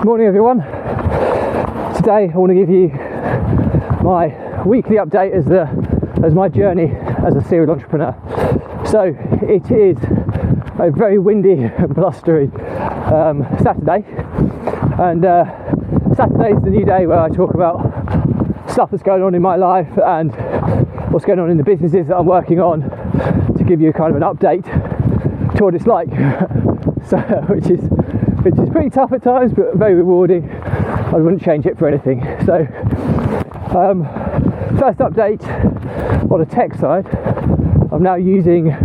Morning everyone. Today I want to give you my weekly update as my journey as a serial entrepreneur. So it is a very windy and blustery Saturday, and Saturday is the new day where I talk about stuff that's going on in my life and what's going on in the businesses that I'm working on, to give you kind of an update to what it's like. So which is pretty tough at times, but very rewarding. I wouldn't change it for anything. So first update on the tech side, I'm now using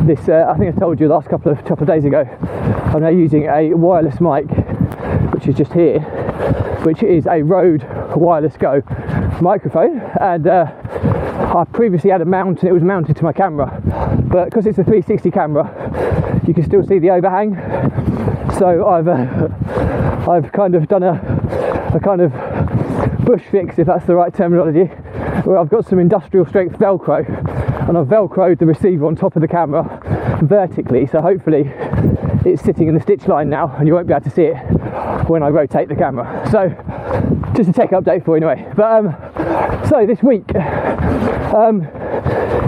this, I think I told you last couple of days ago, I'm now using a wireless mic, which is just here, which is a Rode Wireless Go microphone, and I previously had a mount and it was mounted to my camera, but because it's a 360 camera you can still see the overhang. So I've kind of done a kind of bush fix, if that's the right terminology, where I've got some industrial strength Velcro, and I've Velcroed the receiver on top of the camera vertically, so hopefully it's sitting in the stitch line now and you won't be able to see it when I rotate the camera. So just a tech update for you anyway. But so this week,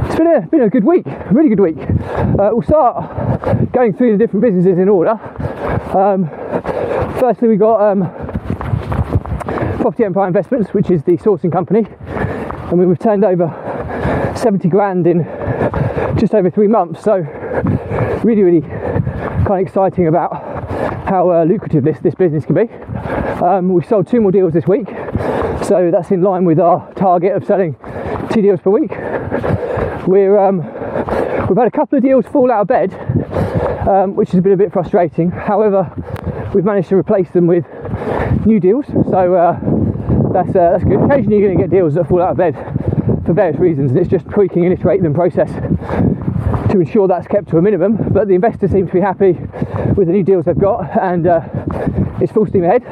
it's been a good week, a really good week. We'll start going through the different businesses in order. Firstly, we got Property Empire Investments, which is the sourcing company, and we've turned over 70 grand in just over 3 months. So really kind of exciting about how lucrative this business can be. We've sold 2 more deals this week, so that's in line with our target of selling 2 deals per week. We've had a couple of deals fall out of bed, which has been a bit frustrating. However, we've managed to replace them with new deals, so that's good. Occasionally you're going to get deals that fall out of bed for various reasons, and it's just tweaking and iterating the process to ensure that's kept to a minimum. But the investors seem to be happy with the new deals they've got, and it's full steam ahead.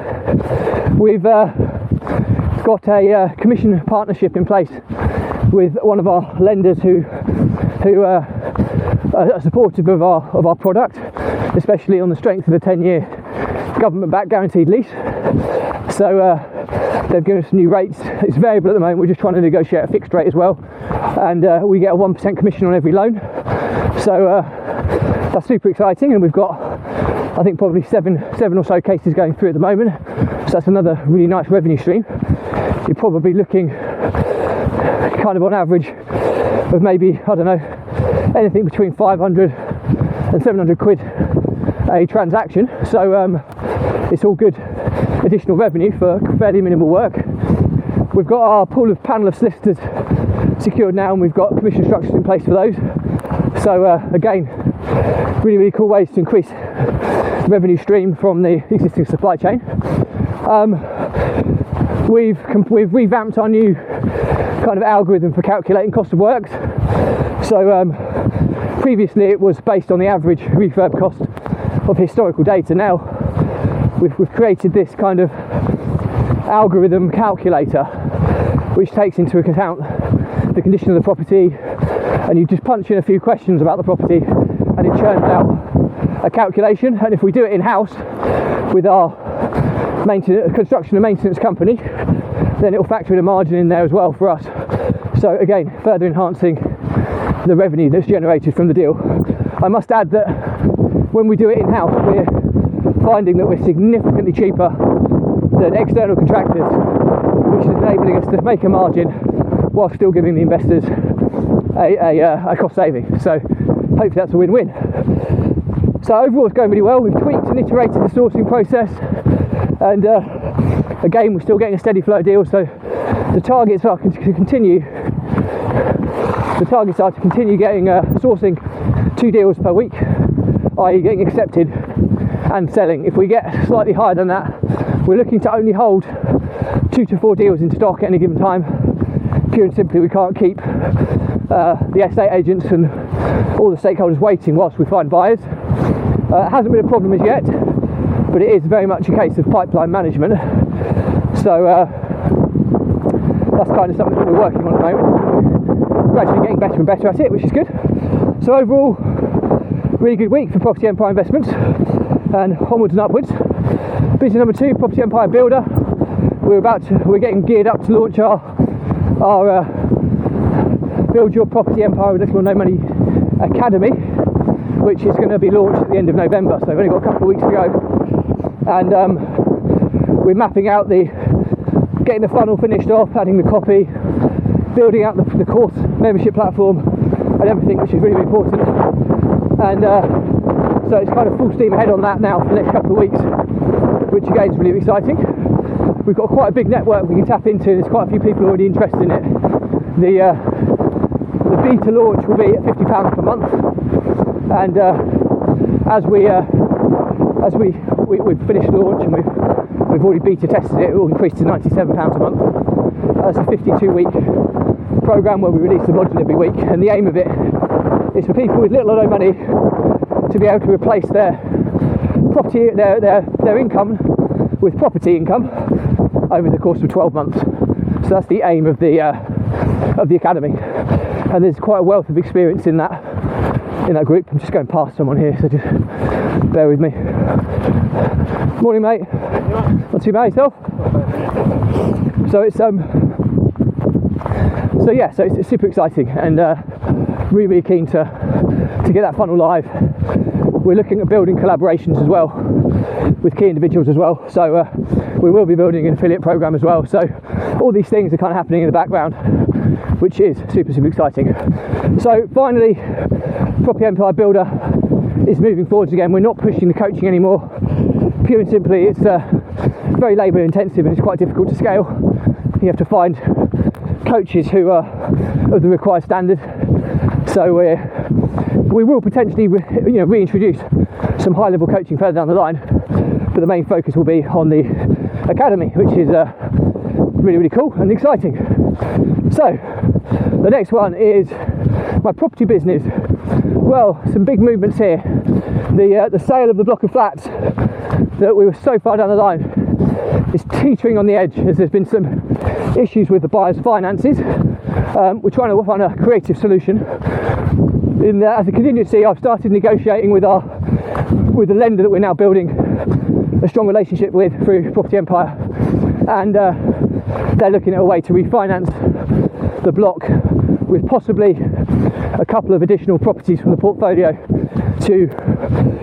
We've got a commission partnership in place with one of our lenders who are supportive of our product, especially on the strength of a 10-year government-backed guaranteed lease. So they've given us new rates. It's variable at the moment. We're just trying to negotiate a fixed rate as well, and we get a 1% commission on every loan. So that's super exciting, and we've got, I think, probably seven or so cases going through at the moment. So that's another really nice revenue stream. You're probably looking kind of on average of maybe, I don't know, anything between 500 and 700 quid a transaction. So it's all good additional revenue for fairly minimal work. We've got our pool of panel of solicitors secured now, and we've got commission structures in place for those. So again, really cool ways to increase revenue stream from the existing supply chain. We've revamped our new kind of algorithm for calculating cost of works. So previously it was based on the average refurb cost of historical data. Now we've created this kind of algorithm calculator which takes into account the condition of the property, and you just punch in a few questions about the property and it churns out a calculation. And if we do it in-house with our construction and maintenance company, then it will factor in a margin in there as well for us. So again, further enhancing the revenue that's generated from the deal. I must add that when we do it in-house, we're finding that we're significantly cheaper than external contractors, which is enabling us to make a margin while still giving the investors a cost saving. So hopefully that's a win-win. So overall it's going really well. We've tweaked and iterated the sourcing process, and again we're still getting a steady flow of deals. So the targets are to continue getting sourcing 2 deals per week, i.e. getting accepted and selling. If we get slightly higher than that, we're looking to only hold 2 to 4 deals in stock at any given time. Pure and simply, we can't keep the estate agents and all the stakeholders waiting whilst we find buyers. It hasn't been a problem as yet, but it is very much a case of pipeline management. So that's kind of something that we're working on at the moment. Gradually getting better and better at it, which is good. So overall, really good week for Property Empire Investments, and onwards and upwards. Business number 2, Property Empire Builder. We're getting geared up to launch our Build Your Property Empire with Little or No Money Academy, which is going to be launched at the end of November. So we've only got a couple of weeks to go, and we're mapping out getting the funnel finished off, adding the copy, building out the course membership platform and everything, which is really, really important. And so it's kind of full steam ahead on that now for the next couple of weeks, which again is really exciting. We've got quite a big network we can tap into. There's quite a few people already interested in it. The beta launch will be at £50 per month, and as we've finished launch and we've already beta tested it, it will increase to £97 a month. That's a 52-week program where we release a module every week, and the aim of it is for people with little or no money to be able to replace their property, their income with property income over the course of 12 months. So that's the aim of the academy, and there's quite a wealth of experience in that group. I'm just going past someone here, so just bear with me. Morning, mate. Not too bad yourself? So it's it's super exciting, and really, really keen to get that funnel live. We're looking at building collaborations as well with key individuals as well. So we will be building an affiliate program as well. So all these things are kind of happening in the background, which is super, super exciting. So finally, Property Empire Builder is moving forwards again. We're not pushing the coaching anymore. Pure and simply, it's very labour intensive and it's quite difficult to scale. You have to find coaches who are of the required standard. So we will potentially reintroduce some high level coaching further down the line, but the main focus will be on the academy, which is really, really cool and exciting. So the next one is my property business. Well, some big movements here. The sale of the block of flats that we were so far down the line is teetering on the edge, as there's been some issues with the buyer's finances. We're trying to find a creative solution. As a contingency, I've started negotiating with the lender that we're now building a strong relationship with through Property Empire, and they're looking at a way to refinance the block with possibly a couple of additional properties from the portfolio to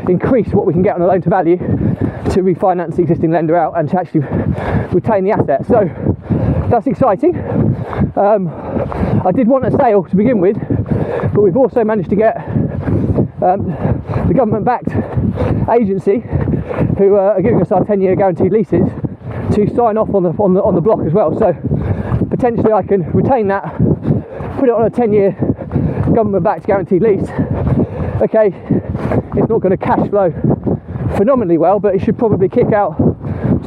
increase what we can get on a loan to value, to refinance the existing lender out and to actually retain the asset. So that's exciting. I did want a sale to begin with, but we've also managed to get the government-backed agency, who are giving us our 10-year guaranteed leases, to sign off on the block as well. So potentially I can retain that, put it on a 10-year government-backed guaranteed lease. Okay, it's not going to cash flow phenomenally well, but it should probably kick out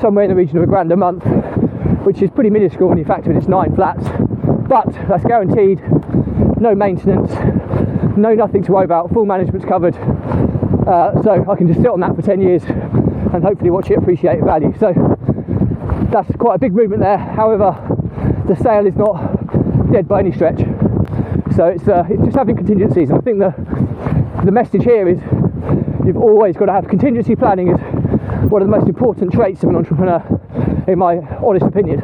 somewhere in the region of £1,000 a month, which is pretty minuscule when you factor in it's 9 flats. But that's guaranteed, no maintenance, nothing to worry about, full management's covered. So I can just sit on that for 10 years and hopefully watch it appreciate in value. So that's quite a big movement there. However, the sale is not dead by any stretch. So it's just having contingencies. And I think the message here is you've always got to have contingency planning. Is one of the most important traits of an entrepreneur, in my honest opinion.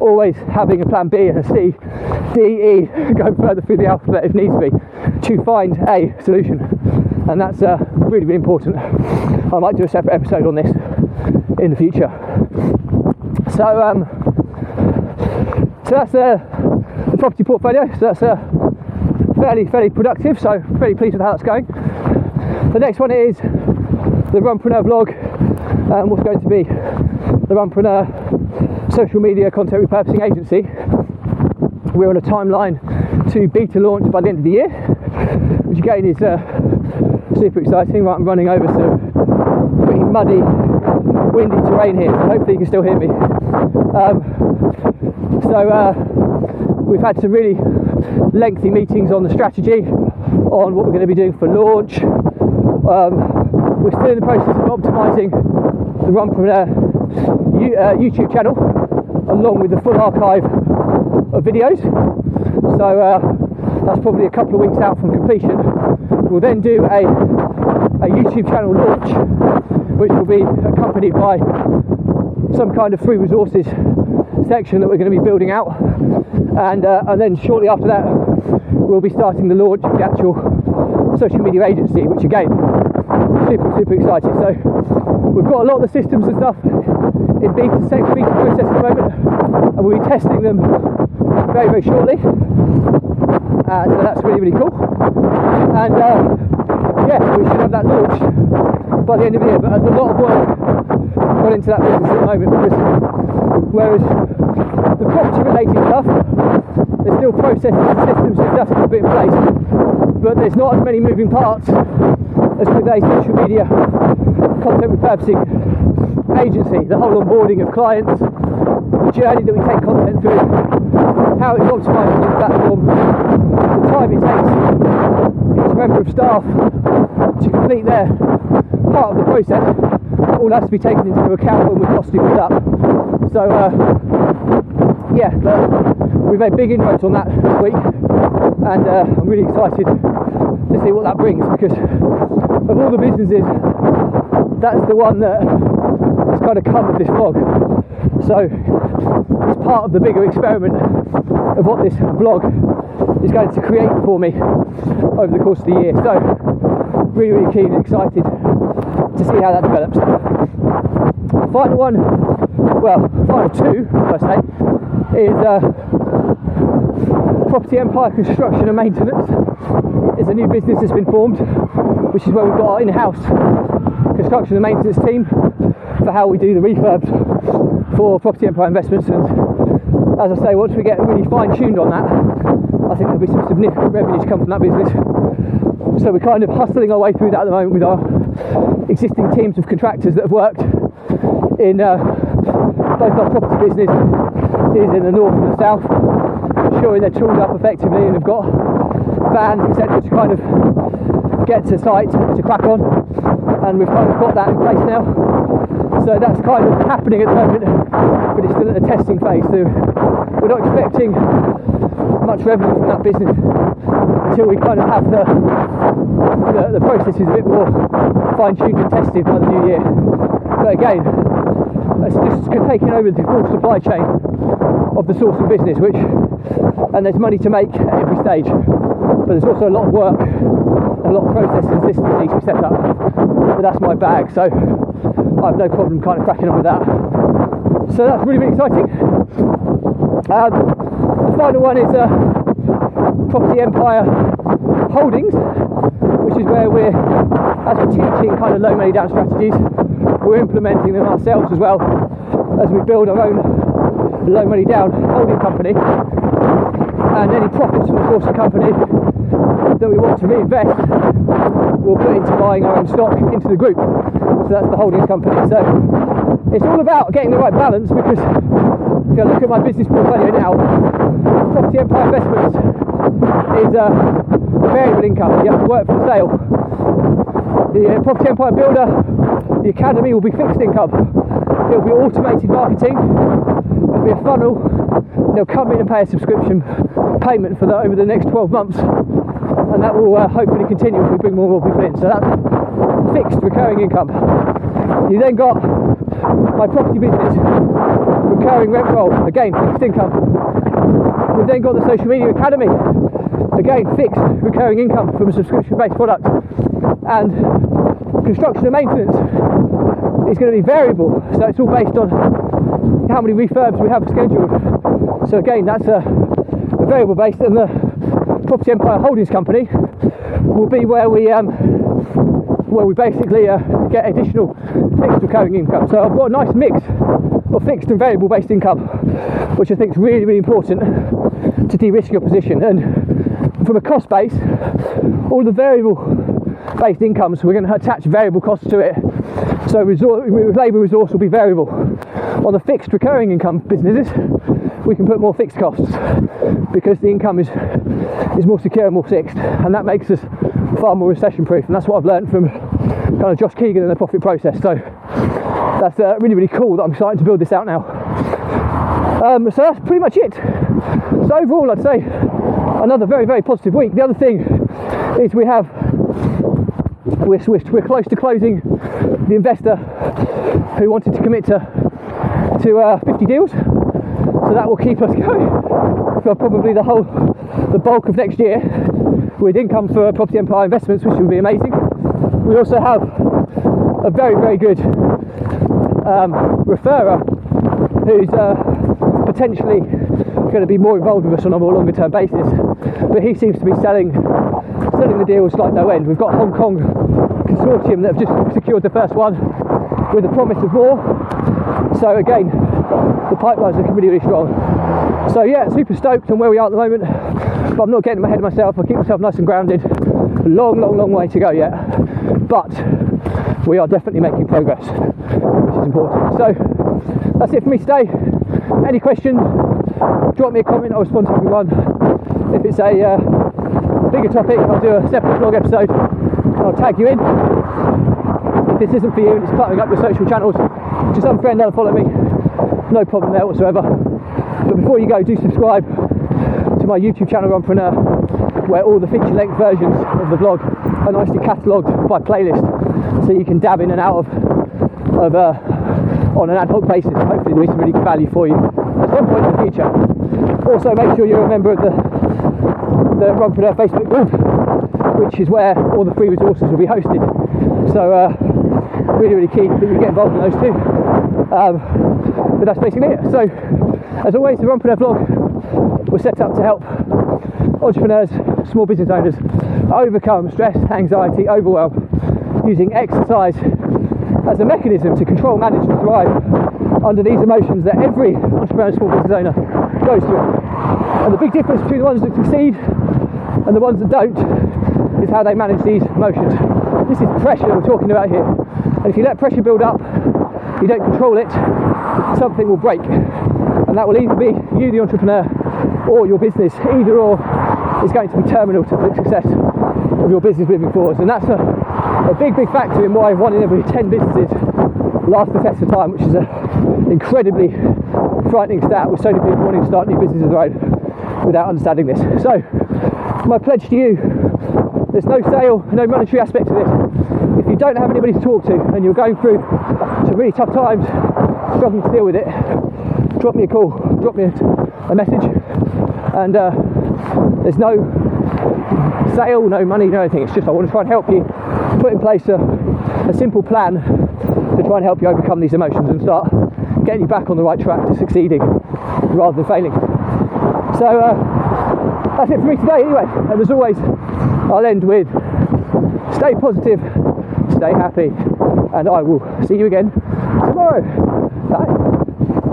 Always having a plan B and a C, D, E, go further through the alphabet if needs be, to find a solution. And that's really, really important. I might do a separate episode on this in the future. So that's the property portfolio. So that's fairly productive. So very pleased with how that's going. The next one is the Runpreneur vlog, and what's going to be the Runpreneur social media content repurposing agency. We're on a timeline to beta launch by the end of the year, which again is super exciting. Right, I'm running over some pretty muddy, windy terrain here, so hopefully you can still hear me. We've had some really lengthy meetings on the strategy, on what we're going to be doing for launch. We're still in the process of optimising the Runpreneur YouTube channel, along with the full archive of videos. So that's probably a couple of weeks out from completion. We'll then do a a YouTube channel launch, which will be accompanied by some kind of free resources section that we're going to be building out, and then shortly after that we'll be starting the launch of the actual social media agency, which again, super excited. So we've got a lot of the systems and stuff in beta process at the moment, and we'll be testing them very shortly, so that's really cool. And we should have that launch by the end of the year. But there's a lot of work gone into that business at the moment, because whereas the property related stuff, there's still processes and systems and stuff to put in place, but there's not as many moving parts as with a social media content repurposing agency. The whole onboarding of clients, the journey that we take content through, how it's optimised on the platform, the time it takes each member of staff to complete their part of the process, all has to be taken into account when we're costing it up. So we've made big inroads on that this week, and I'm really excited to see what that brings, because of all the businesses, that's the one that has kind of come with this vlog. So it's part of the bigger experiment of what this vlog is going to create for me over the course of the year. So really keen and excited to see how that develops. Final two, I say, is Property Empire Construction and Maintenance. Is a new business that's been formed, which is where we've got our in-house construction and maintenance team for how we do the refurbs for Property Empire Investments. And as I say, once we get really fine-tuned on that, I think there'll be some significant revenue to come from that business. So we're kind of hustling our way through that at the moment with our existing teams of contractors that have worked in both our property business is in the north and the south, ensuring they're tooled up effectively and have got vans, etc., to kind of get to site to crack on, and we've kind of got that in place now. So that's kind of happening at the moment, but it's still at the testing phase, so we're not expecting much revenue from that business until we kind of have the processes a bit more fine-tuned and tested by the new year. But again, it's just taking over the full supply chain of the sourcing business, and there's money to make at every stage, but there's also a lot of work, a lot of processes and systems that need to be set up. But that's my bag, so I have no problem kind of cracking on with that. So that's really exciting. The final one is Property Empire Holdings, which is where as we're teaching kind of low money down strategies, we're implementing them ourselves as well as we build our own low money down holding company, and any profits from the sourcing company that we want to reinvest we'll put into buying our own stock into the group. So that's the holdings company. So it's all about getting the right balance, because if I look at my business portfolio now, Property Empire Investments is variable income. You have to work for the sale. The Property Empire Builder, the Academy, will be fixed income. It'll be automated marketing. It'll be a funnel. They'll come in and pay a subscription payment for that over the next 12 months, and that will hopefully continue as we bring more people in. So that's fixed recurring income. You then got my property business, recurring rent roll, again fixed income. We've then got the Social Media Academy, again fixed recurring income from a subscription-based product, and construction and maintenance is going to be variable, so it's all based on how many refurbs we have scheduled. So again, that's a variable based, and the Property Empire Holdings Company will be where we basically get additional fixed recurring income. So I've got a nice mix of fixed and variable based income, which I think is really important to de-risk your position. And from a cost base, all the variable based incomes, we're going to attach variable costs to it. So labour resource will be variable. On the fixed recurring income businesses, we can put more fixed costs because the income is more secure and more fixed, and that makes us far more recession proof. And that's what I've learned from kind of Josh Keegan and the Profit Process. So that's really cool that I'm starting to build this out now. So that's pretty much it. So overall, I'd say another very positive week. The other thing is we have we're close to closing the investor who wanted to commit to 50 deals. So that will keep us going for probably the bulk of next year with income for Property Empire Investments, which will be amazing. We also have a very, very good referrer who's potentially going to be more involved with us on a more longer term basis, but he seems to be selling the deals like no end. We've got Hong Kong consortium that have just secured the first one with a promise of more. So again, the pipeline's looking really, really strong. So yeah, super stoked on where we are at the moment, but I'm not getting ahead of myself. I'll keep myself nice and grounded. Long way to go yet, but we are definitely making progress, which is important. So that's it for me today. Any questions, drop me a comment, I'll respond to everyone. If it's a bigger topic, I'll do a separate vlog episode and I'll tag you in. If this isn't for you and it's cluttering up your social channels, just unfriend and unfollow me, no problem there whatsoever. But before you go, do subscribe to my YouTube channel, Runpreneur, where all the feature length versions of the vlog are nicely catalogued by playlist, so you can dab in and out of on an ad hoc basis. Hopefully there is some really good value for you at some point in the future. Also, make sure you're a member of the Runpreneur Facebook group, which is where all the free resources will be hosted. So really keen that you get involved in those too. But that's basically it. So as always, the Runpreneur vlog was set up to help entrepreneurs, small business owners overcome stress, anxiety, overwhelm, using exercise as a mechanism to control, manage and thrive under these emotions that every entrepreneur and small business owner goes through. And the big difference between the ones that succeed and the ones that don't is how they manage these emotions. This is pressure we're talking about here. And if you let pressure build up, you don't control it, something will break. And that will either be you, the entrepreneur, or your business. Either or is going to be terminal to the success of your business moving forward. And that's a big factor in why 1 in every 10 businesses last the test of time, which is an incredibly frightening stat, with so many people wanting to start new businesses of their own without understanding this. So my pledge to you, there's no sale, no monetary aspect to this. If you don't have anybody to talk to and you're going through some really tough times, struggling to deal with it, drop me a call, drop me a message, and there's no sale, no money, no anything. It's just I want to try and help you put in place a simple plan to try and help you overcome these emotions and start getting you back on the right track to succeeding rather than failing. So that's it for me today anyway, and as always I'll end with stay positive, stay happy, and I will see you again tomorrow.